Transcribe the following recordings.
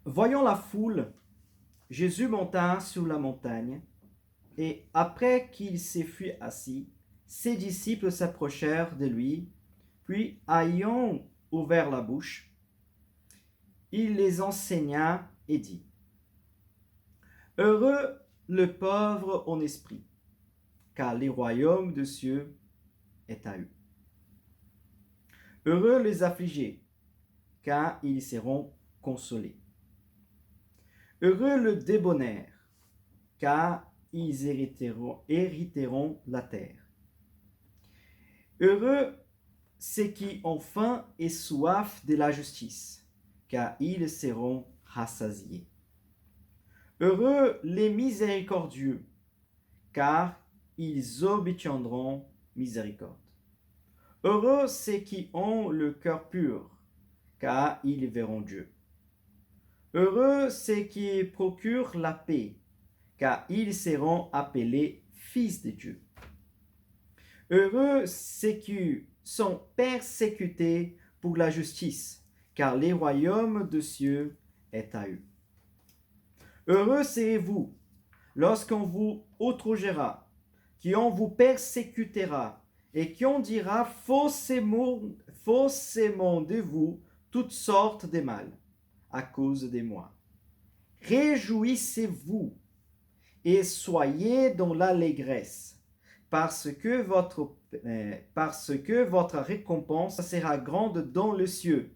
Voyant la foule, Jésus monta sur la montagne, et après qu'il s'est fut assis, ses disciples s'approchèrent de lui, puis ayant ouvert la bouche, il les enseigna et dit: Heureux le pauvre en esprit, car le royaume de cieux est à eux. Heureux les affligés, car ils seront consolés. Heureux le débonnaire, car ils hériteront la terre. Heureux ceux qui ont faim et soif de la justice, car ils seront rassasiés. Heureux les miséricordieux, car ils obtiendront miséricorde. Heureux ceux qui ont le cœur pur, car ils verront Dieu. Heureux ceux qui procurent la paix, car ils seront appelés fils de Dieu. Heureux ceux qui sont persécutés pour la justice, car le royaume des cieux est à eux. Heureux serez-vous lorsqu'on vous outragera, qu'on vous persécutera, et qu'on dira faussement de vous toutes sortes de mal à cause de moi. Réjouissez-vous et soyez dans l'allégresse, parce que votre récompense sera grande dans les cieux,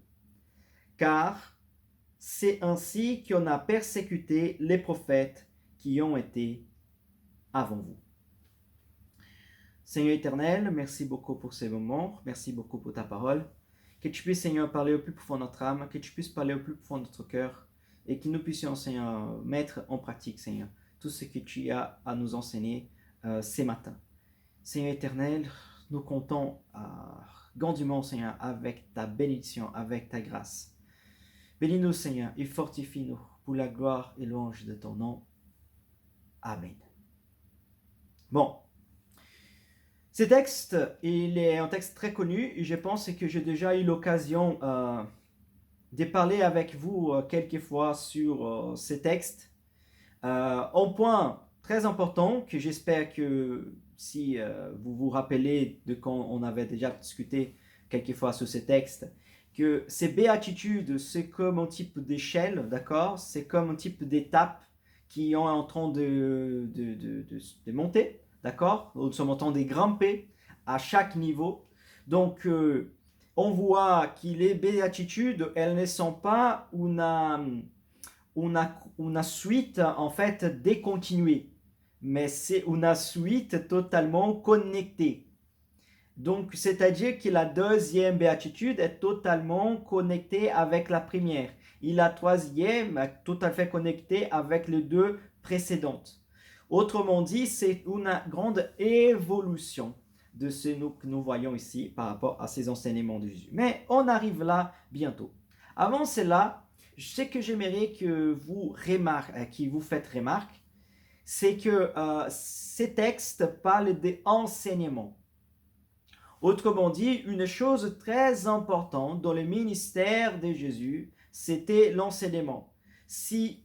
car c'est ainsi qu'on a persécuté les prophètes qui ont été avant vous. Seigneur éternel, merci beaucoup pour ces moments, merci beaucoup pour ta parole. Que tu puisses, Seigneur, parler au plus profond de notre âme, que tu puisses parler au plus profond de notre cœur, et que nous puissions, Seigneur, mettre en pratique, Seigneur, tout ce que tu as à nous enseigner ces matins. Seigneur éternel, nous comptons grandement, Seigneur, avec ta bénédiction, avec ta grâce. Bénis-nous, Seigneur, et fortifie-nous pour la gloire et louange de ton nom. Amen. Bon, ce texte, il est un texte très connu, et je pense que j'ai déjà eu l'occasion de parler avec vous quelques fois sur ce texte. Un point très important que j'espère que si vous vous rappelez de quand on avait déjà discuté quelques fois sur ce texte, que ces béatitudes, c'est comme un type d'échelle, d'accord? C'est comme un type d'étape qui est en train de monter, d'accord? Nous sommes en train de grimper à chaque niveau. Donc, on voit que les béatitudes, elles ne sont pas une suite en fait décontinuée, mais c'est une suite totalement connectée. Donc, c'est-à-dire que la deuxième béatitude est totalement connectée avec la première, et la troisième est tout à fait connectée avec les deux précédentes. Autrement dit, c'est une grande évolution de ce que nous voyons ici par rapport à ces enseignements de Jésus. Mais on arrive là bientôt. Avant cela, ce que j'aimerais que vous faites remarque, c'est que ces textes parlent d'enseignement. Autrement dit, une chose très importante dans le ministère de Jésus, c'était l'enseignement. Si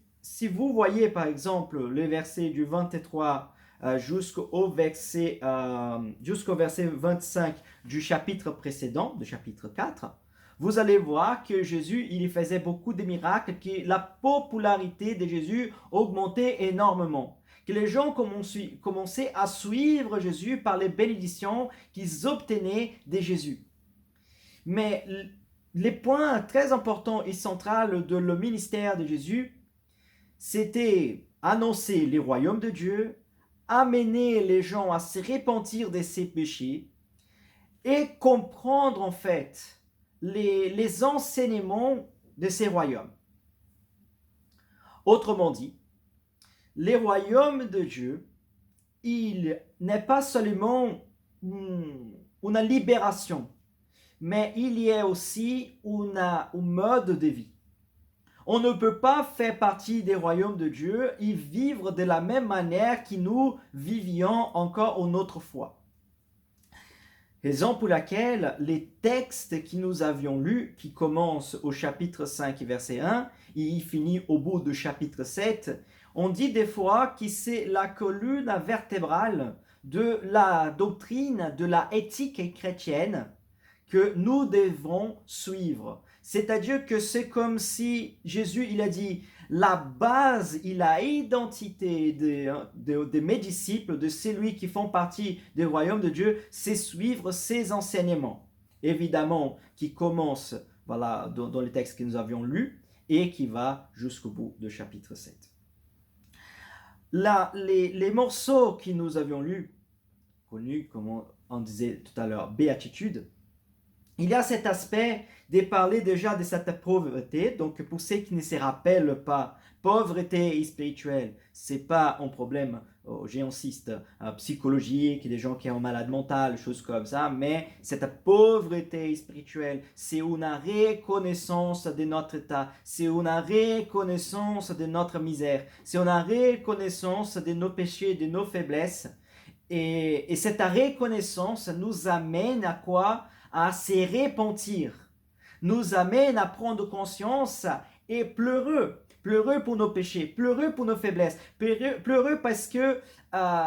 vous voyez par exemple le verset du 23 jusqu'au verset 25 du chapitre précédent, du chapitre 4, vous allez voir que Jésus, il faisait beaucoup de miracles, que la popularité de Jésus augmentait énormément. Que les gens commençaient à suivre Jésus par les bénédictions qu'ils obtenaient de Jésus. Mais les points très importants et centraux de le ministère de Jésus, c'était annoncer les royaumes de Dieu, amener les gens à se repentir de ses péchés et comprendre en fait les enseignements de ces royaumes. Autrement dit, les royaumes de Dieu, il n'est pas seulement une libération, mais il y a aussi un mode de vie. On ne peut pas faire partie des royaumes de Dieu et vivre de la même manière que nous vivions encore une autre fois. Raison pour laquelle les textes que nous avions lus, qui commencent au chapitre 5, verset 1, et y finit au bout du chapitre 7, on dit des fois que c'est la colonne vertébrale de la doctrine, de la éthique chrétienne que nous devons suivre. C'est-à-dire que c'est comme si Jésus, il a dit, la base, la identité de mes disciples, de celui qui font partie du royaume de Dieu, c'est suivre ses enseignements. Évidemment, qui commence voilà, dans les textes que nous avions lus et qui va jusqu'au bout du chapitre 7. Là, les morceaux que nous avions lus, connus, comme on disait tout à l'heure, béatitude, il y a cet aspect de parler déjà de cette pauvreté. Donc, pour ceux qui ne se rappellent pas, pauvreté spirituelle, c'est pas un problème, j'insiste, psychologique, des gens qui ont malade mental, choses comme ça, mais cette pauvreté spirituelle, c'est une reconnaissance de notre état, c'est une reconnaissance de notre misère, c'est une reconnaissance de nos péchés, de nos faiblesses. Et cette reconnaissance nous amène à quoi? À se repentir, nous amène à prendre conscience et pleureux pour nos péchés, pleureux pour nos faiblesses, pleureux parce que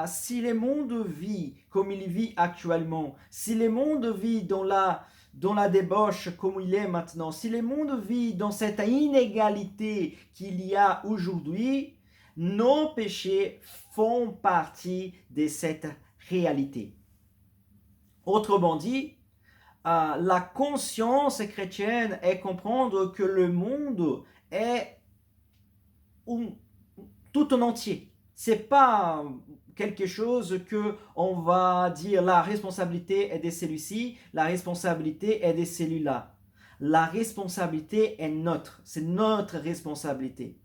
si le monde vit comme il vit actuellement, si le monde vit dans la débauche comme il est maintenant, si le monde vit dans cette inégalité qu'il y a aujourd'hui, nos péchés font partie de cette réalité. Autrement dit, la conscience chrétienne est comprendre que le monde est tout en entier. C'est pas quelque chose que on va dire la responsabilité est de celui-ci, la responsabilité est de celui-là. La responsabilité est notre, c'est notre responsabilité.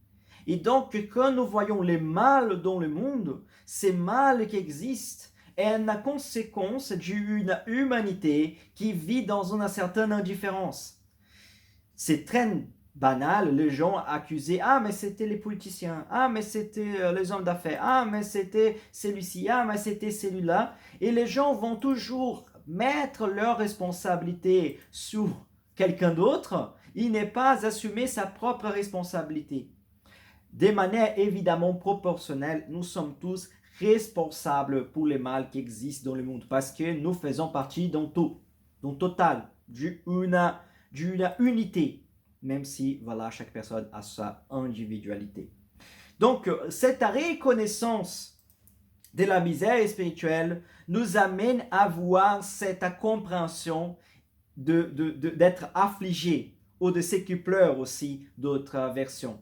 Et donc, quand nous voyons les mal dans le monde, ces mal qui existent, est la conséquence d'une humanité qui vit dans une certaine indifférence. C'est très banal, les gens accusés, ah mais c'était les politiciens, ah mais c'était les hommes d'affaires, ah mais c'était celui-ci, ah mais c'était celui-là, et les gens vont toujours mettre leur responsabilité sur quelqu'un d'autre, il n'est pas assumé sa propre responsabilité. De manière évidemment proportionnelle, nous sommes tous responsables pour les mal qui existent dans le monde parce que nous faisons partie d'un tout, d'un total, d'une unité, même si voilà, chaque personne a sa individualité. Donc, cette reconnaissance de la misère spirituelle nous amène à voir cette compréhension d'être affligé ou de ceux qui pleurent aussi, d'autres versions.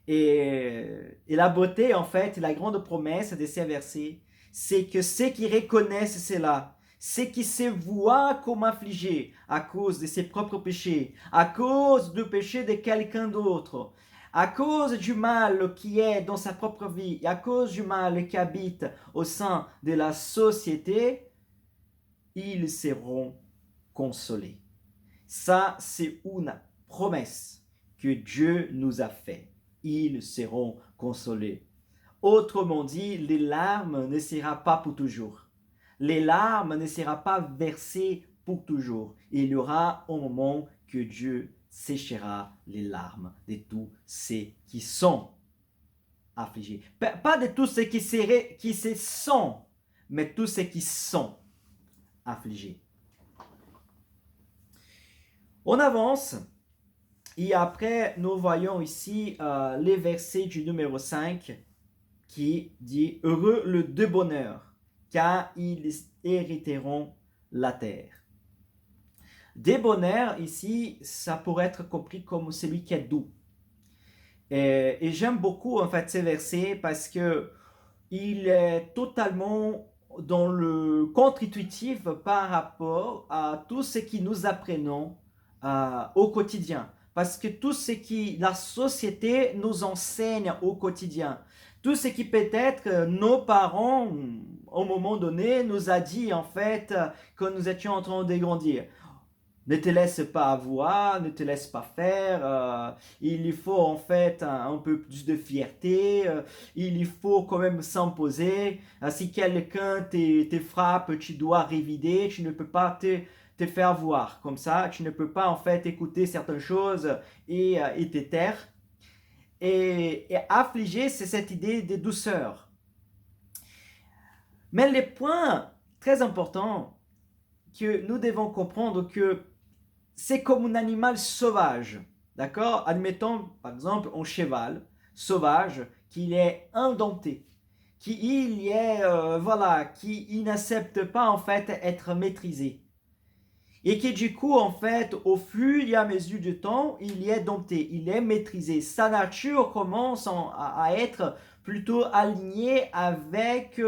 Et la beauté, en fait, la grande promesse de ces versets, c'est que ceux qui reconnaissent cela, ceux qui se voient comme affligés à cause de ses propres péchés, à cause du péché de quelqu'un d'autre, à cause du mal qui est dans sa propre vie, et à cause du mal qui habite au sein de la société, ils seront consolés. Ça, c'est une promesse que Dieu nous a faite. Ils seront consolés. Autrement dit, les larmes ne seront pas pour toujours. Les larmes ne seront pas versées pour toujours. Il y aura un moment que Dieu séchera les larmes de tous ceux qui sont affligés. Pas de tous ceux qui se sont, mais tous ceux qui sont affligés. On avance. Et après, nous voyons ici les versets du numéro 5 qui dit « Heureux le débonnaire, car ils hériteront la terre. » Débonnaire, ici, ça pourrait être compris comme celui qui est doux. Et j'aime beaucoup, en fait, ces versets parce que il est totalement dans le contre-intuitif par rapport à tout ce que nous apprenons au quotidien. Parce que tout ce qui la société nous enseigne au quotidien, tout ce qui peut-être nos parents, au moment donné, nous a dit en fait quand nous étions en train de grandir. Ne te laisse pas avoir, ne te laisse pas faire. Il faut en fait un peu plus de fierté. Il faut quand même s'imposer. Si quelqu'un te frappe, tu dois révider. Tu ne peux pas te faire voir comme ça. Tu ne peux pas en fait écouter certaines choses et te taire. Et affliger, c'est cette idée de douceur. Mais les points très importants que nous devons comprendre que c'est comme un animal sauvage. D'accord? Admettons, par exemple, un cheval sauvage qui est indompté, qui n'accepte pas en fait être maîtrisé. Et qui du coup, en fait, au fur et à mesure du temps, il est dompté, il est maîtrisé. Sa nature commence à être plutôt alignée avec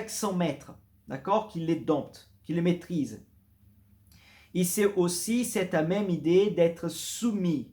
son maître, d'accord? Qu'il les dompte, qu'il les maîtrise. Et c'est aussi cette même idée d'être soumis.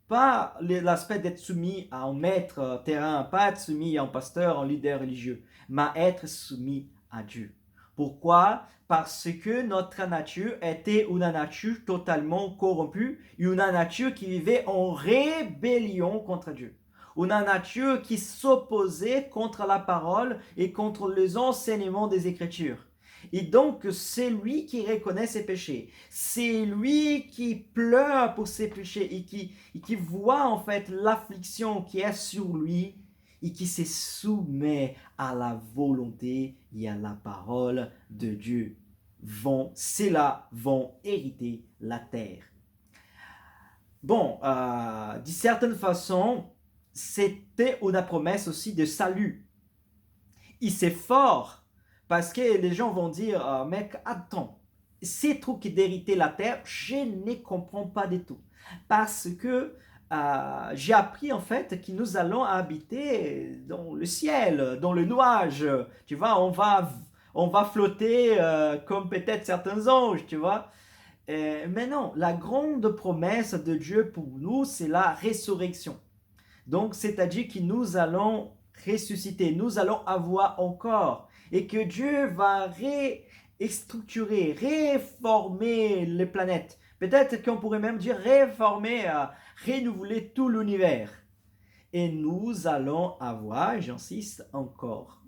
Pas l'aspect d'être soumis à un maître terrain, pas être soumis à un pasteur, un leader religieux, mais être soumis à Dieu. Pourquoi? Parce que notre nature était une nature totalement corrompue, une nature qui vivait en rébellion contre Dieu. Une nature qui s'opposait contre la parole et contre les enseignements des Écritures. Et donc, c'est lui qui reconnaît ses péchés. C'est lui qui pleure pour ses péchés et qui voit en fait l'affliction qui est sur lui et qui se soumet à la volonté et à la parole de Dieu. Ceux-là vont hériter la terre. Bon, d'une certaine façon, c'était une promesse aussi de salut. Et c'est fort parce que les gens vont dire, mec, attends, ces trucs d'hériter la terre, je ne comprends pas du tout. Parce que j'ai appris en fait que nous allons habiter dans le ciel, dans le nuage. Tu vois, on va flotter comme peut-être certains anges, tu vois. Mais non, la grande promesse de Dieu pour nous, c'est la résurrection. Donc, c'est-à-dire que nous allons ressusciter, nous allons avoir encore, et que Dieu va restructurer, réformer les planètes. Peut-être qu'on pourrait même dire réformer, renouveler tout l'univers. Et nous allons avoir, j'insiste encore,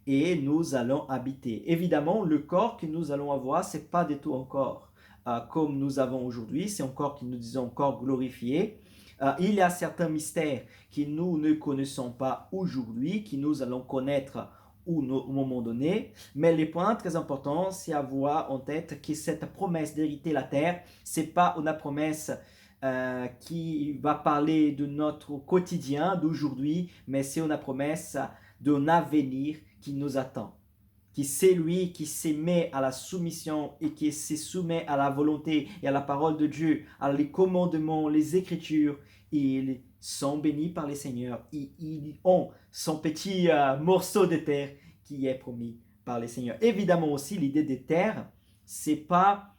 et nous allons habiter. Évidemment, le corps que nous allons avoir, c'est pas du tout encore comme nous avons aujourd'hui, c'est un corps que nous disons encore glorifié. Il y a certains mystères que nous ne connaissons pas aujourd'hui, que nous allons connaître au moment donné. Mais le point très important, c'est avoir en tête que cette promesse d'hériter la terre, c'est pas une promesse qui va parler de notre quotidien d'aujourd'hui, mais c'est une promesse d'un avenir qui nous attend. Qui c'est lui qui se met à la soumission et qui se soumet à la volonté et à la parole de Dieu, à les commandements, les écritures, ils sont bénis par les seigneurs. Ils ont son petit morceau de terre qui est promis par les seigneurs. Évidemment aussi, l'idée des terres, c'est pas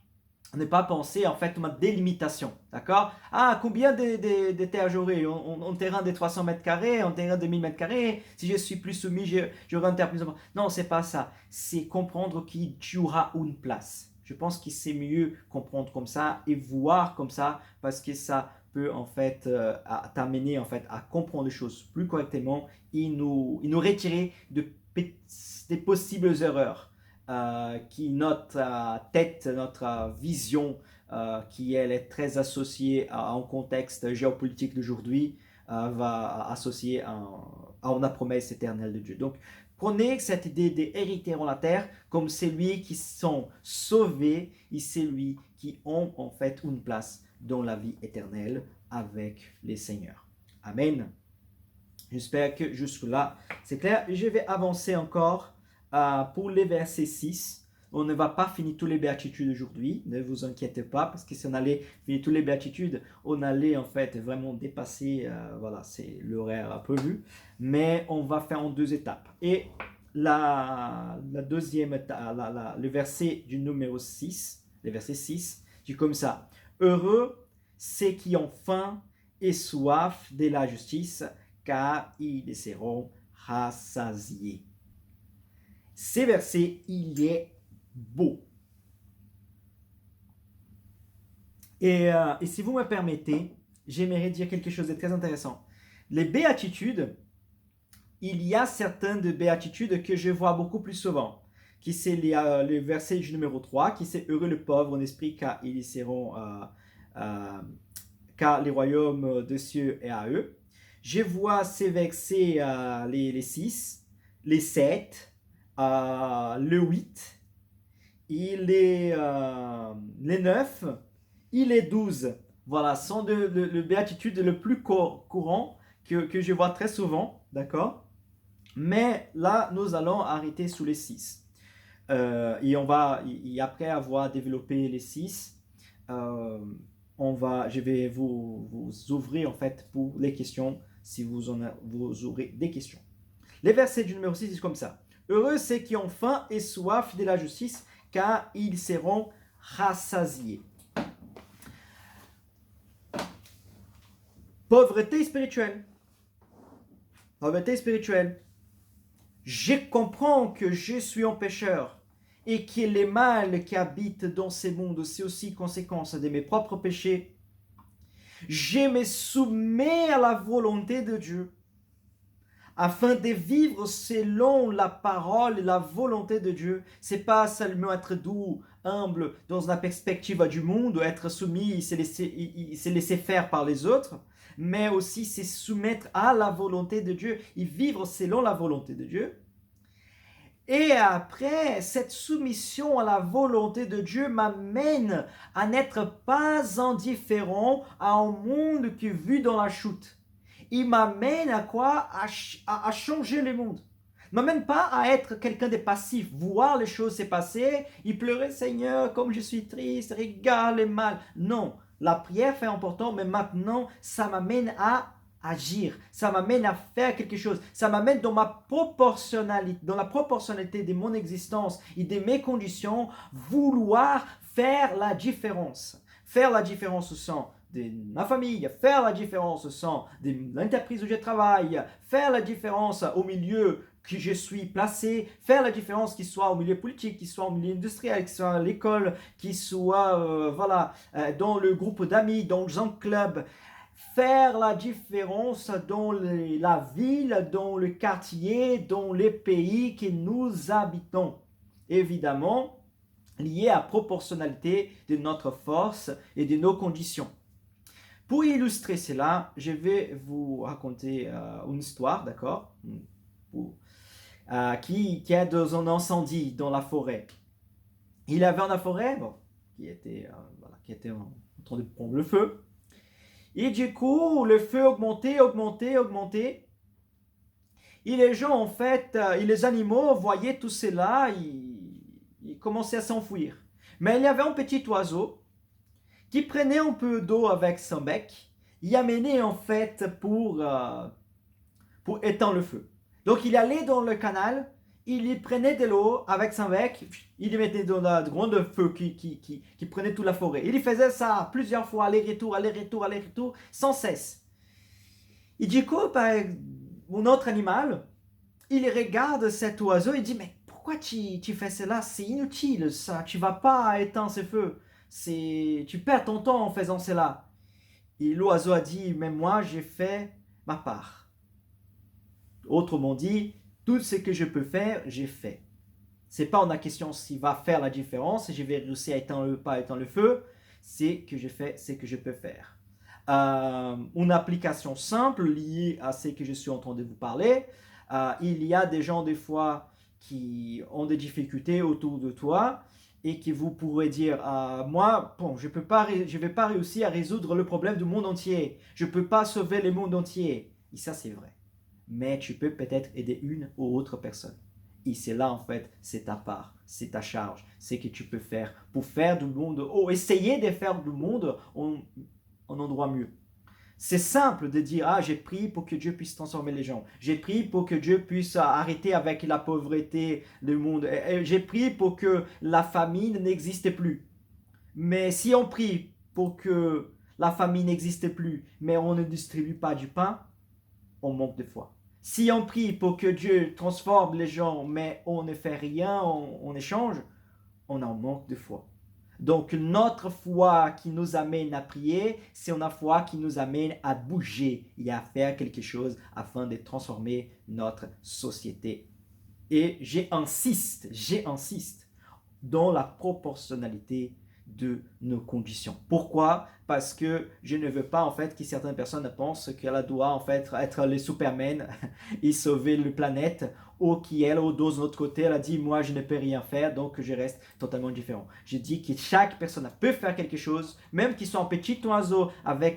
ne pas penser en fait à une délimitation, d'accord? Ah, combien de terres j'aurai? Un terrain de 300 mètres carrés, un terrain de 1000 mètres carrés, si je suis plus soumis, j'aurai un terrain plus important. Non, c'est pas ça. C'est comprendre qu'il y aura une place. Je pense que c'est mieux comprendre comme ça et voir comme ça parce que ça peut en fait t'amener en fait à comprendre les choses plus correctement et nous retirer des possibles erreurs qui notre tête, notre vision, qui elle est très associée à un contexte géopolitique d'aujourd'hui, va associer à une promesse éternelle de Dieu. Donc, prenez cette idée d'hériter en la terre comme celui qui sont sauvés et celui qui ont en fait une place dans la vie éternelle avec les seigneurs. Amen. J'espère que jusque-là, c'est clair. Je vais avancer encore pour les versets 6. On ne va pas finir tous les béatitudes aujourd'hui, ne vous inquiétez pas, parce que si on allait finir tous les béatitudes, on allait en fait vraiment dépasser, voilà, c'est l'horaire prévu. Mais on va faire en deux étapes. Et la deuxième étape, le verset du numéro 6, le verset 6, dit comme ça. Heureux ceux qui ont faim et soif de la justice, car ils seront rassasiés. Ces versets, il est beau. Et si vous me permettez, j'aimerais dire quelque chose de très intéressant. Les béatitudes, il y a certaines de béatitudes que je vois beaucoup plus souvent, qui c'est le verset numéro 3, qui c'est « Heureux le pauvre en esprit, car ils seront, car les royaumes des cieux est à eux ». Je vois ces versets, les 6, les 7, le 8, et les 9, et les 12. Voilà, sont le béatitude le plus courant que je vois très souvent, d'accord? Mais là, nous allons arrêter sous les 6. Et après avoir développé les 6, je vais vous ouvrir en fait pour les questions si vous aurez des questions. Les versets du numéro 6 disent comme ça. Heureux ceux qui ont faim et soif de la justice, car ils seront rassasiés. Pauvreté spirituelle. Pauvreté spirituelle. Je comprends que je suis un pécheur et que les mal qui habitent dans ce monde, c'est aussi conséquence de mes propres péchés. Je me soumets à la volonté de Dieu afin de vivre selon la parole et la volonté de Dieu. C'est pas seulement être doux, humble dans la perspective du monde, être soumis, se laisser faire par les autres, mais aussi se soumettre à la volonté de Dieu et vivre selon la volonté de Dieu. Et après, cette soumission à la volonté de Dieu m'amène à n'être pas indifférent à un monde qui vit dans la chute. Il m'amène à quoi? À changer le monde. Il ne m'amène pas à être quelqu'un de passif, voir les choses se passer, et pleurer, Seigneur, comme je suis triste, regarde le mal. Non, la prière fait important, mais maintenant, ça m'amène à agir, ça m'amène à faire quelque chose, ça m'amène dans la proportionnalité de mon existence et de mes conditions, vouloir faire la différence. Faire la différence au sein de ma famille, faire la différence au sein de l'entreprise où je travaille, faire la différence au milieu que je suis placé, faire la différence qu'il soit au milieu politique, qu'il soit au milieu industriel, qu'il soit à l'école, qu'il soit dans le groupe d'amis, dans un club. Faire la différence dans la ville, dans le quartier, dans les pays que nous habitons. Évidemment, lié à la proportionnalité de notre force et de nos conditions. Pour illustrer cela, je vais vous raconter une histoire, d'accord, qui est dans un incendie dans la forêt. Il y avait dans la forêt, qui était en train de prendre le feu. Et du coup, le feu augmentait. Et les gens, en fait, et les animaux voyaient tout cela, ils commençaient à s'enfuir. Mais il y avait un petit oiseau qui prenait un peu d'eau avec son bec, il amenait en fait pour éteindre le feu. Donc il allait dans le canal, il y prenait de l'eau avec son bec, il y mettait dans la grande feu qui prenait toute la forêt. Il faisait ça plusieurs fois, aller-retour, sans cesse. Et du coup, un autre animal, il regarde cet oiseau et dit, mais pourquoi tu fais cela? C'est inutile, ça, tu vas pas éteindre ce feu. Tu perds ton temps en faisant cela. Et l'oiseau a dit, mais moi j'ai fait ma part. Autrement dit, tout ce que je peux faire, j'ai fait. C'est pas une question s'il va faire la différence, si je vais réussir à éteindre le feu, c'est que je fais ce que je peux faire. Une application simple liée à ce que je suis en train de vous parler, il y a des gens des fois qui ont des difficultés autour de toi et que vous pourrez dire moi, je vais pas réussir à résoudre le problème du monde entier, je peux pas sauver le monde entier. Et ça c'est vrai. Mais tu peux peut-être aider une ou autre personne. Et c'est là, en fait, c'est ta part, c'est ta charge, c'est ce que tu peux faire pour faire du monde, essayer de faire du monde un endroit mieux. C'est simple de dire, j'ai prié pour que Dieu puisse transformer les gens. J'ai prié pour que Dieu puisse arrêter avec la pauvreté du monde. J'ai prié pour que la famine n'existe plus. Mais si on prie pour que la famine n'existe plus, mais on ne distribue pas du pain, on manque de foi. Si on prie pour que Dieu transforme les gens, mais on ne fait rien en échange, on en manque de foi. Donc notre foi qui nous amène à prier, c'est une foi qui nous amène à bouger et à faire quelque chose afin de transformer notre société. Et j'insiste dans la proportionnalité de nos conditions. Pourquoi? Parce que je ne veux pas en fait que certaines personnes pensent qu'elle doit en fait être le Superman et sauver la planète, ou qu'elle, ou d'autre autre côté, elle a dit moi je ne peux rien faire donc je reste totalement différent. Je dis que chaque personne peut faire quelque chose, même qu'il soit un petit oiseau avec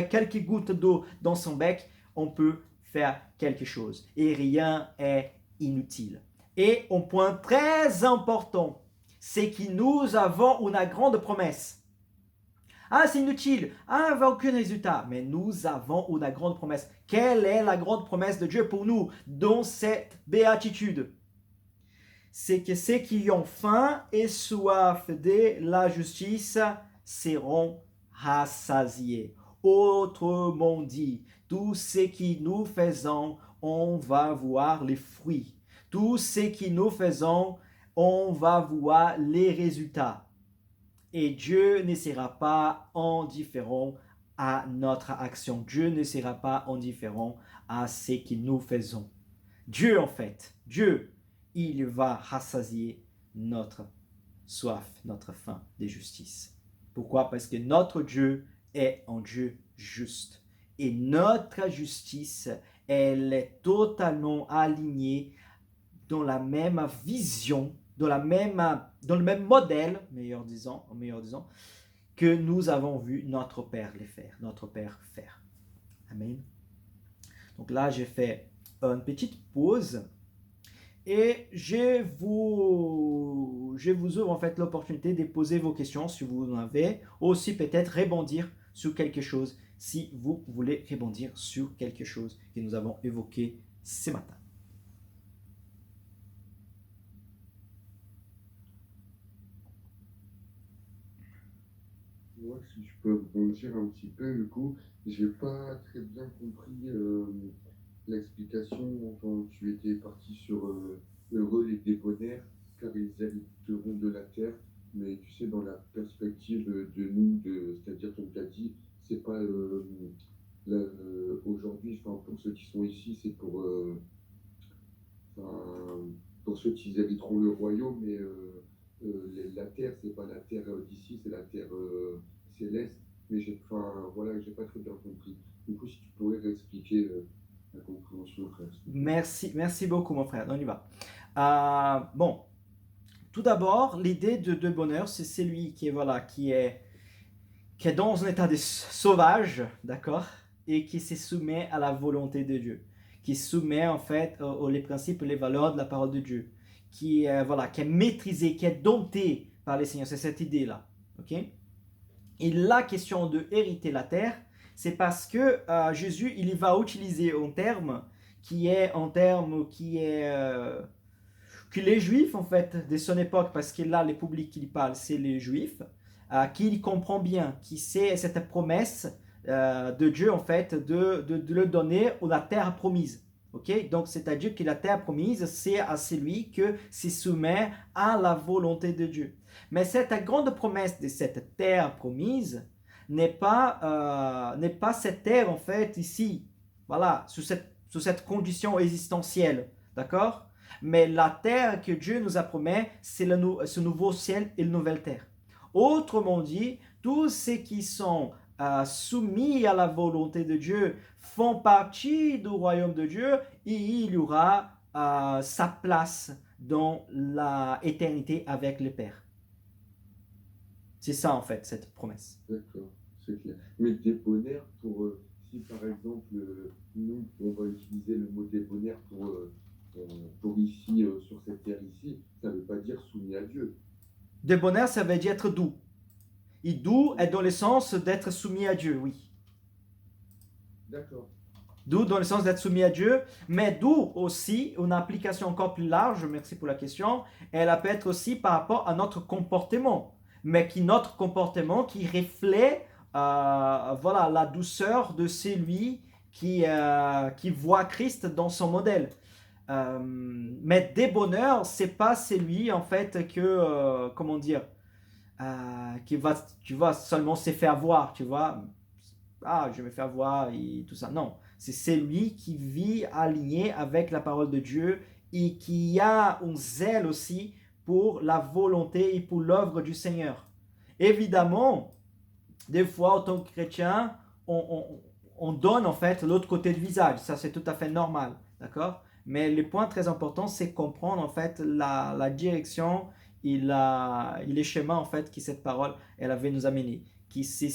quelques gouttes d'eau dans son bec, on peut faire quelque chose et rien est inutile. Et un point très important, c'est que nous avons une grande promesse. Ah, c'est inutile. Ah, on va aucun résultat. Mais nous avons une grande promesse. Quelle est la grande promesse de Dieu pour nous dans cette béatitude? C'est que ceux qui ont faim et soif de la justice seront rassasiés. Autrement dit, tout ce que nous faisons, on va voir les fruits. Tout ce que nous faisons, on va voir les résultats. Et Dieu ne sera pas indifférent à notre action. Dieu ne sera pas indifférent à ce que nous faisons. Dieu, en fait, Dieu, il va rassasier notre soif, notre faim de justice. Pourquoi? Parce que notre Dieu est un Dieu juste. Et notre justice, elle est totalement alignée dans la même vision, dans le même modèle, meilleur disant, que nous avons vu notre Père les faire, notre Père faire. Amen. Donc là, j'ai fait une petite pause et je vous ouvre en fait l'opportunité de poser vos questions si vous en avez, aussi peut-être rebondir sur quelque chose si vous voulez rebondir sur quelque chose que nous avons évoqué ce matin. Moi, si je peux rebondir un petit peu, du coup, j'ai pas très bien compris l'explication quand tu étais parti sur heureux les débonnaires, car ils hériteront de la terre. Mais tu sais, dans la perspective de nous, c'est-à-dire comme tu as dit, c'est pas aujourd'hui, enfin, pour ceux qui sont ici, c'est enfin, pour ceux qui hériteront le royaume, mais la terre, c'est pas la terre d'ici, c'est la terre céleste. Mais voilà, j'ai pas très bien compris. Du coup, si tu pourrais réexpliquer la compréhension, frère. Merci beaucoup mon frère, on y va. Bon, tout d'abord, l'idée de bonheur, c'est celui qui est dans un état de sauvage, d'accord, et qui se soumet à la volonté de Dieu, qui soumet en fait les principes, les valeurs de la parole de Dieu, qui est maîtrisé, qui est dompté par les Seigneurs. C'est cette idée-là, ok? Et la question de hériter la terre, c'est parce que Jésus, il va utiliser un terme que les Juifs, en fait, de son époque, parce que là, les publics qu'il parle, c'est les Juifs, qu'il comprend bien, qui sait cette promesse de Dieu, en fait, de le donner à la terre promise. Okay? Donc, c'est-à-dire que la terre promise, c'est à celui qui se soumet à la volonté de Dieu. Mais cette grande promesse de cette terre promise n'est pas cette terre, en fait, ici, voilà, sous cette condition existentielle, d'accord? Mais la terre que Dieu nous a promis, c'est ce nouveau ciel et la nouvelle terre. Autrement dit, tous ceux qui sont soumis à la volonté de Dieu font partie du royaume de Dieu et il y aura sa place dans l'éternité avec le Père. C'est ça en fait, cette promesse. D'accord, c'est clair. Mais débonnaire, si par exemple, nous, on va utiliser le mot débonnaire pour ici, sur cette terre ici, ça ne veut pas dire soumis à Dieu. Débonnaire, ça veut dire être doux. Et doux est dans le sens d'être soumis à Dieu, oui. D'accord. Doux dans le sens d'être soumis à Dieu, mais doux aussi, une application encore plus large, merci pour la question, elle peut être aussi par rapport à notre comportement, mais notre comportement qui reflète la douceur de celui qui voit Christ dans son modèle. Mais débonheur, c'est pas celui en fait que, comment dire, qui va, tu vois, seulement se faire voir, tu vois. Ah, je me fais voir et tout ça. Non, c'est celui qui vit aligné avec la parole de Dieu et qui a un zèle aussi pour la volonté et pour l'œuvre du Seigneur. Évidemment, des fois, en tant que chrétien, on donne en fait l'autre côté du visage. Ça, c'est tout à fait normal, d'accord? Mais le point très important, c'est comprendre en fait la direction et les schémas en fait qui cette parole elle avait nous amener, qui c'est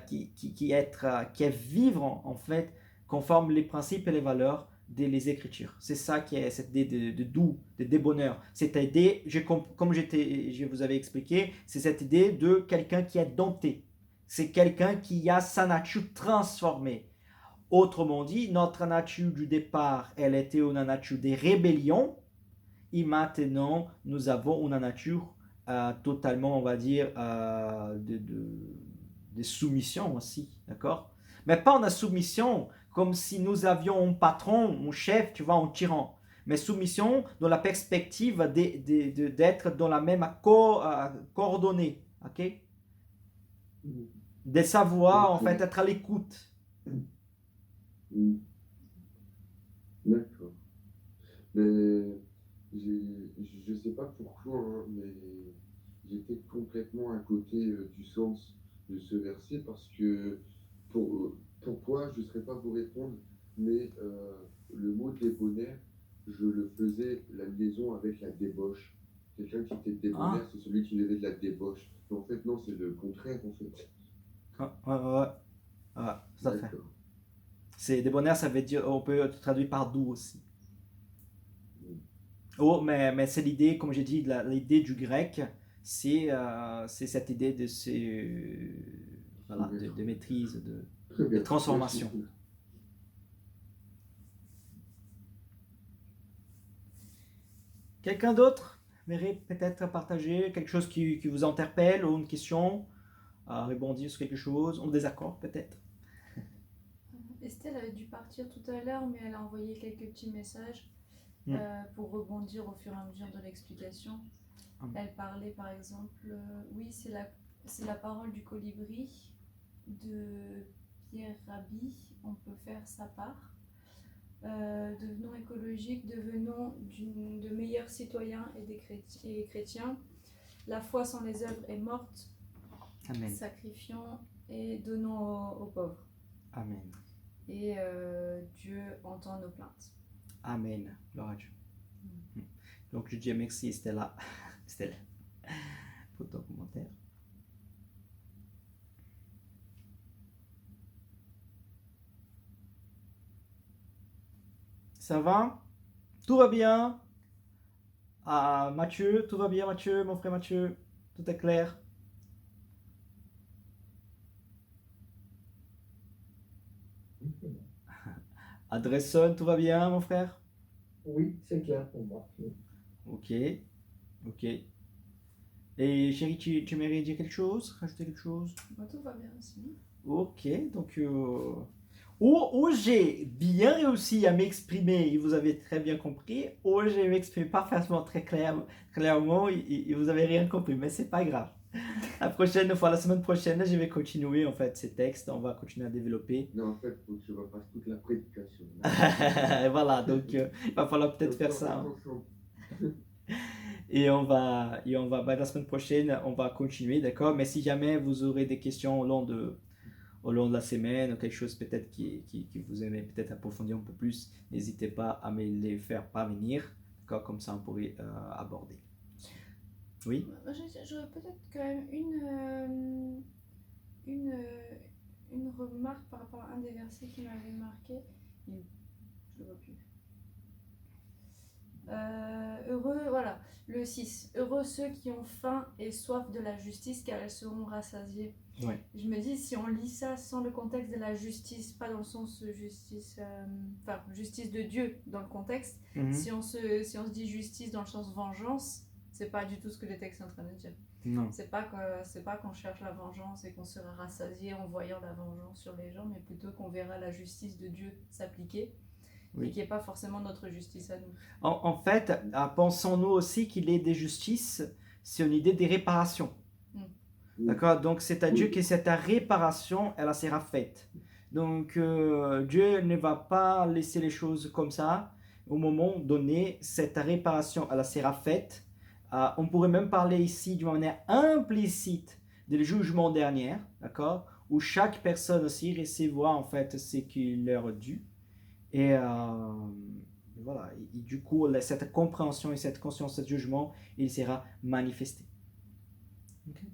qui est vivre en fait conforme les principes et les valeurs des Écritures. C'est ça qui est cette idée de doux, de débonheur. Cette idée, comme je vous avais expliqué, c'est cette idée de quelqu'un qui est dompté. C'est quelqu'un qui a sa nature transformée. Autrement dit, notre nature du départ, elle était une nature de rébellion, et maintenant, nous avons une nature totalement, on va dire, de soumission aussi, d'accord? Mais pas une soumission comme si nous avions un patron, un chef, tu vois, un tyran. Mais soumission dans la perspective d'être dans la même coordonnée, ok? De savoir, en fait, être à l'écoute. D'accord. Mais je sais pas pourquoi, hein, mais j'étais complètement à côté du sens de ce verset parce que pourquoi, je ne saurais pas vous répondre, mais le mot débonnaire, je le faisais la liaison avec la débauche. Quelqu'un qui était débonnaire, c'est celui qui avait de la débauche. Mais en fait, non, c'est le contraire, en fait. Ouais, tout à fait. C'est débonnaire, ça veut dire, on peut traduire par doux aussi. Oh, mais c'est l'idée, comme j'ai dit, l'idée du grec, c'est cette idée de, voilà, de maîtrise, de transformation. Quelqu'un d'autre mérite peut-être partager quelque chose qui vous interpelle ou une question, rebondir sur quelque chose, un désaccord peut-être. Estelle avait dû partir tout à l'heure, mais elle a envoyé quelques petits messages pour rebondir au fur et à mesure de l'explication. Elle parlait par exemple, oui, c'est la parole du colibri de Pierre Rabhi, on peut faire sa part. Devenons écologiques, devenons de meilleurs citoyens et chrétiens. La foi sans les œuvres est morte. Amen. Sacrifions et donnons aux pauvres. Amen. Et Dieu entend nos plaintes. Amen. Gloire à Dieu. Donc je dis merci Stella, Stella pour ton commentaire. Ça va? Tout va bien? Ah, Mathieu, tout va bien Mathieu, mon frère Mathieu? Tout est clair? Adresson, tout va bien mon frère? Oui, c'est clair pour moi. Ok. Et chérie, tu aimerais dire quelque chose? Rajouter quelque chose? Moi, tout va bien aussi. Ok, donc où j'ai bien réussi à m'exprimer, et vous avez très bien compris, où j'ai m'exprimé parfaitement très clairement, et vous avez rien compris, mais c'est pas grave. La semaine prochaine, je vais continuer en fait ces textes, on va continuer à développer. Non, en fait, il faut que je repasse toute la prédication. Voilà, donc il va falloir peut-être faire ça. Et on va la semaine prochaine, on va continuer, d'accord? Mais si jamais vous aurez des questions au long de la semaine, ou quelque chose peut-être qui vous aimez peut-être approfondir un peu plus, n'hésitez pas à me les faire parvenir, d'accord? Comme ça on pourrait aborder. Oui? J'aurais peut-être quand même une remarque par rapport à un des versets qui m'avait marqué. Je le vois plus. Heureux, voilà, le 6. Heureux ceux qui ont faim et soif de la justice, car elles seront rassasiées. Ouais. Je me dis, si on lit ça sans le contexte de la justice, pas dans le sens justice, justice de Dieu dans le contexte, si on se dit justice dans le sens vengeance, c'est pas du tout ce que le texte est en train de dire. Non. C'est pas qu'on cherche la vengeance et qu'on sera rassasié en voyant la vengeance sur les gens, mais plutôt qu'on verra la justice de Dieu s'appliquer. Oui. Et qui n'est pas forcément notre justice à nous. En fait, pensons-nous aussi qu'il est des justices, c'est une idée des réparations. D'accord? Donc c'est à Dieu que cette réparation, elle sera faite. Donc Dieu ne va pas laisser les choses comme ça. Au moment donné, cette réparation, elle sera faite. On pourrait même parler ici d'une manière implicite du jugement dernier, d'accord? Où chaque personne aussi recevra en fait ce qui leur est dû. Et voilà, et du coup, cette compréhension et cette conscience de jugement, il sera manifesté. Okay.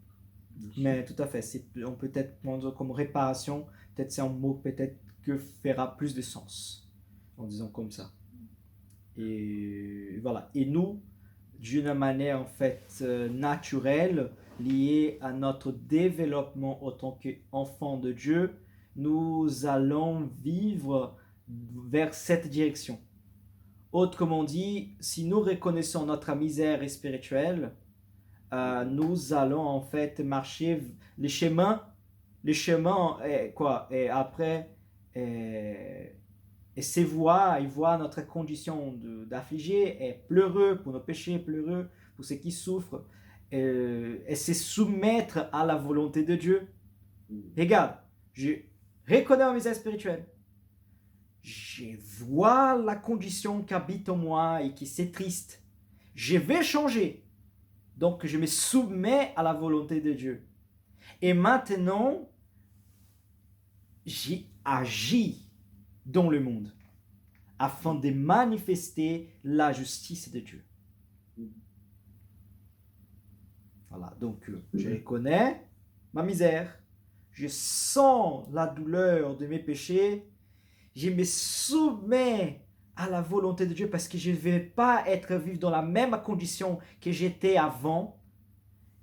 Mais tout à fait, on peut être prendre comme réparation, peut-être c'est un mot peut-être que fera plus de sens, en disant comme ça. Et voilà, et nous, d'une manière en fait naturelle, liée à notre développement en tant qu'enfant de Dieu, nous allons vivre vers cette direction. Autrement dit, si nous reconnaissons notre misère spirituelle, nous allons en fait marcher les chemins et après et se voir, ils voient notre condition d'affligé et pleureux pour nos péchés, pleureux pour ceux qui souffrent et se soumettre à la volonté de Dieu. Regarde, je reconnais ma misère spirituelle. Je vois la condition qui habite en moi et qui c'est triste. Je vais changer. Donc, je me soumets à la volonté de Dieu. Et maintenant, j'y agis dans le monde afin de manifester la justice de Dieu. Voilà, donc je reconnais ma misère. Je sens la douleur de mes péchés. Je me soumets à la volonté de Dieu parce que je ne vais pas vivre dans la même condition que j'étais avant.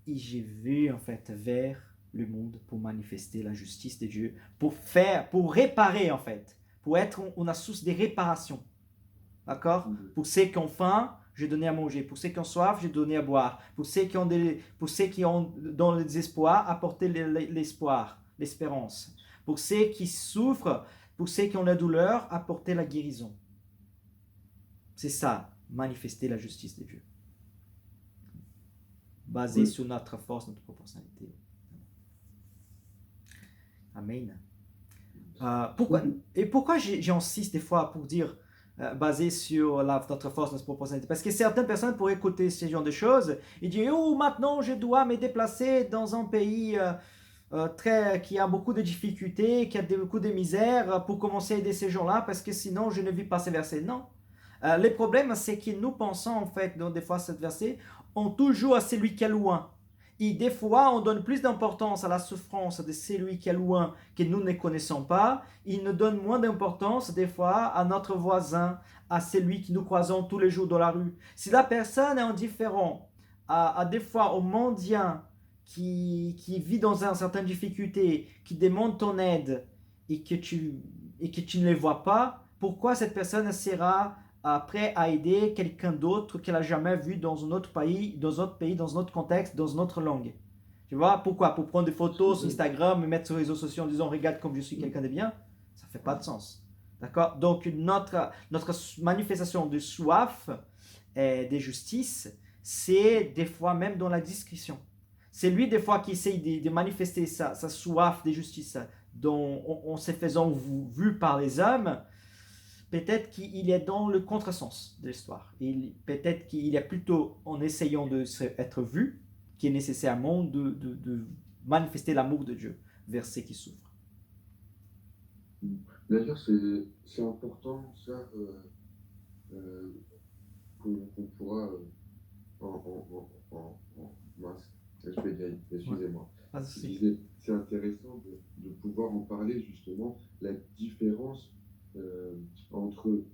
Et je vais en fait vers le monde pour manifester la justice de Dieu, pour réparer en fait, pour être une source de réparation. D'accord? Pour ceux qui ont faim, je donnais à manger. Pour ceux qui ont soif, je donnais à boire. Pour ceux qui ont dans le désespoir, apporter l'espoir, l'espérance. Pour ceux qui souffrent, pour ceux qui ont la douleur, apporter la guérison. C'est ça, manifester la justice de Dieu. Basé sur notre force, notre proportionnalité. Amen. Pourquoi j'insiste des fois pour dire basé sur notre force, notre proportionnalité? Parce que certaines personnes pourraient écouter ce genre de choses et dire maintenant je dois me déplacer dans un pays qui a beaucoup de difficultés, qui a beaucoup de misère pour commencer à aider ces gens-là parce que sinon je ne vis pas ces versets. Non. Le problème, c'est que nous pensons en fait, donc des fois, ce verset, on toujours à celui qui est loin. Et des fois, on donne plus d'importance à la souffrance de celui qui est loin que nous ne connaissons pas. Il nous donne moins d'importance, des fois, à notre voisin, à celui que nous croisons tous les jours dans la rue. Si la personne est indifférente à des fois au mendiant qui vit dans une certaine difficulté, qui demande ton aide et que tu ne les vois pas, pourquoi cette personne sera prêt à aider quelqu'un d'autre qu'elle n'a jamais vu dans un autre pays, dans un autre contexte, dans une autre langue? Tu vois, pourquoi? Pour prendre des photos sur Instagram et mettre sur les réseaux sociaux en disant regarde comme je suis quelqu'un de bien? Ça ne fait pas de sens. D'accord? Donc notre manifestation de soif et de justice, c'est des fois même dans la discrétion. C'est lui des fois qui essaye de manifester sa soif de justice en se faisant vu par les hommes. Peut-être qu'il est dans le contresens de l'histoire. Peut-être qu'il est plutôt en essayant d'être vu qui est nécessairement de manifester l'amour de Dieu vers ceux qui souffrent. D'ailleurs, c'est important ça qu'on pourra mince, je vais dire, excusez-moi. Ouais. C'est intéressant de pouvoir en parler justement, la différence entre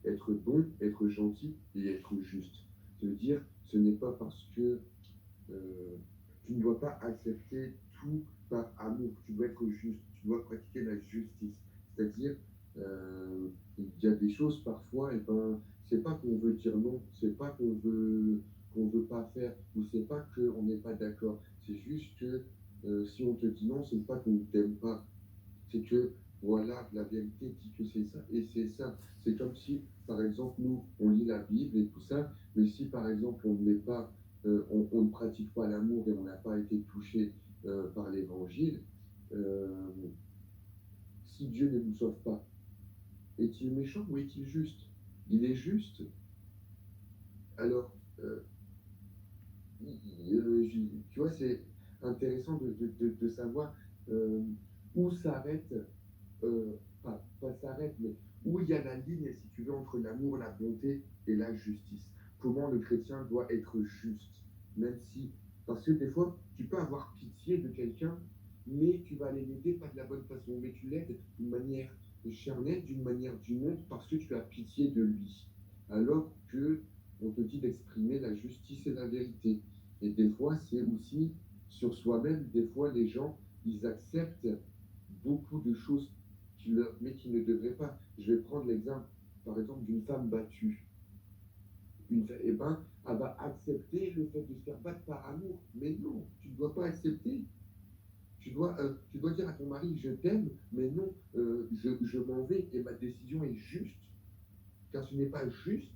être bon, être gentil et être juste. C'est-à-dire, ce n'est pas parce que tu ne dois pas accepter tout par amour, tu dois être juste, tu dois pratiquer la justice. C'est-à-dire, il y a des choses parfois, et ben, c'est pas qu'on veut dire non, c'est pas qu'on veut pas faire, ou c'est pas qu'on n'est pas d'accord. C'est juste que si on te dit non, c'est pas qu'on ne t'aime pas. C'est que, voilà, la vérité dit que c'est ça, et c'est ça. C'est comme si, par exemple, nous, on lit la Bible et tout ça, mais si, par exemple, on ne met pas on ne pratique pas l'amour et on n'a pas été touché par l'évangile, si Dieu ne nous sauve pas, est-il méchant ou est-il juste? Il est juste. Alors, tu vois, c'est intéressant de savoir où s'arrête, pas s'arrête, mais où il y a la ligne, si tu veux, entre l'amour, la bonté et la justice. Comment le chrétien doit être juste, même si, parce que des fois, tu peux avoir pitié de quelqu'un, mais tu vas l'aider pas de la bonne façon, mais tu l'aides d'une manière charnelle, d'une manière du monde, parce que tu as pitié de lui. Alors que on te dit d'exprimer la justice et la vérité. Et des fois, c'est aussi sur soi-même. Des fois, les gens, ils acceptent beaucoup de choses mais qui ne devraient pas. Je vais prendre l'exemple, par exemple, d'une femme battue. Eh ben, elle va accepter le fait de se faire battre par amour. Mais non, tu ne dois pas accepter. Tu dois dire à ton mari, je t'aime, mais non, je m'en vais et ma décision est juste. Car ce n'est pas juste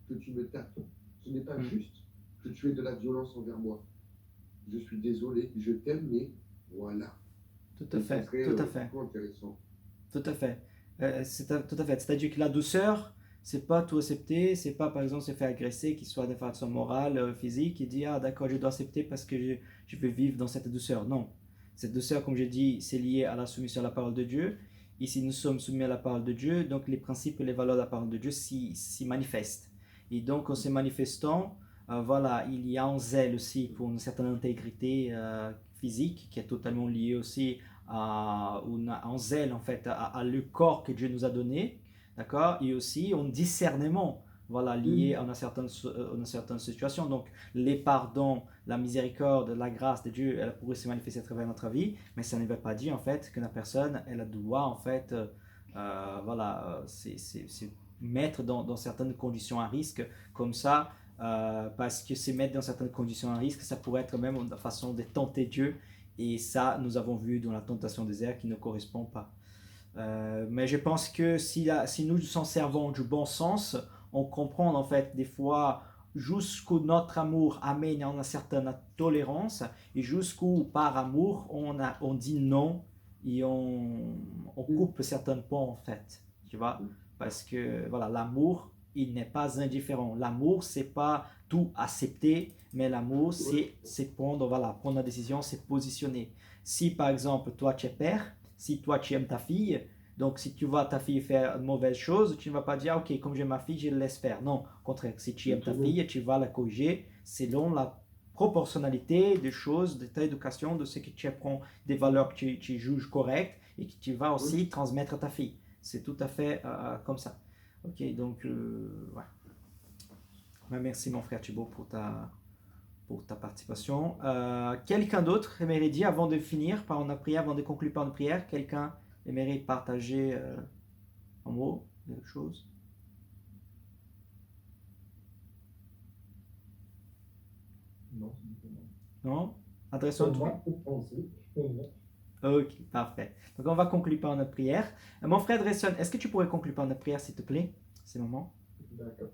que tu me tapes. Ce n'est pas juste que tu aies de la violence envers moi. Je suis désolé, je t'aime, mais voilà. Tout à fait, serait, tout à fait. Intéressant. Tout à fait. Tout à fait. C'est-à-dire que la douceur, c'est pas tout accepter, c'est pas par exemple se faire agresser, qu'il soit de façon morale, physique, et dire ah d'accord, je dois accepter parce que je veux vivre dans cette douceur. Non. Cette douceur, comme j'ai dit, c'est lié à la soumission à la parole de Dieu. Ici, nous sommes soumis à la parole de Dieu, donc les principes et les valeurs de la parole de Dieu s'y manifestent. Et donc, en se manifestant, voilà, il y a un zèle aussi pour une certaine intégrité physique qui est totalement liée aussi en zèle en fait à le corps que Dieu nous a donné, d'accord, et aussi en discernement, voilà, lié à une certaine situation. Donc les pardons, la miséricorde, la grâce de Dieu, elle pourrait se manifester à travers notre vie, mais ça ne veut pas dire en fait que la personne elle doit en fait voilà, c'est mettre dans certaines conditions à risque comme ça. Parce que c'est mettre dans certaines conditions à risque, ça pourrait être même une façon de tenter Dieu. Et ça, nous avons vu dans la tentation des airs qui ne correspond pas. Mais je pense que si nous nous en servons du bon sens, on comprend en fait des fois jusqu'où notre amour amène à une certaine tolérance et jusqu'où par amour on dit non et on coupe certains ponts en fait. Tu vois? Parce que voilà, l'amour, il n'est pas indifférent. L'amour, c'est pas tout accepter, mais l'amour, c'est prendre, voilà, prendre la décision, c'est positionner. Si par exemple, toi tu es père, si toi tu aimes ta fille, donc si tu vois ta fille faire une mauvaise chose, tu ne vas pas dire ok, comme j'ai ma fille, je le laisse faire. Non, au contraire, si tu aimes ta fille, tu vas la corriger selon la proportionnalité des choses, de ta éducation, de ce que tu apprends, des valeurs que tu juges correctes et que tu vas aussi transmettre à ta fille. C'est tout à fait comme ça. Ok, donc ouais. Merci mon frère Thibaut pour ta participation. Quelqu'un d'autre aimerait dire avant de finir par une prière, avant de conclure par une prière, quelqu'un aimerait partager un mot, quelque chose? Non. Non? Adressons-nous. Ok, parfait. Donc on va conclure par notre prière. Mon frère Dresson, est-ce que tu pourrais conclure par notre prière s'il te plaît, ces moments? D'accord.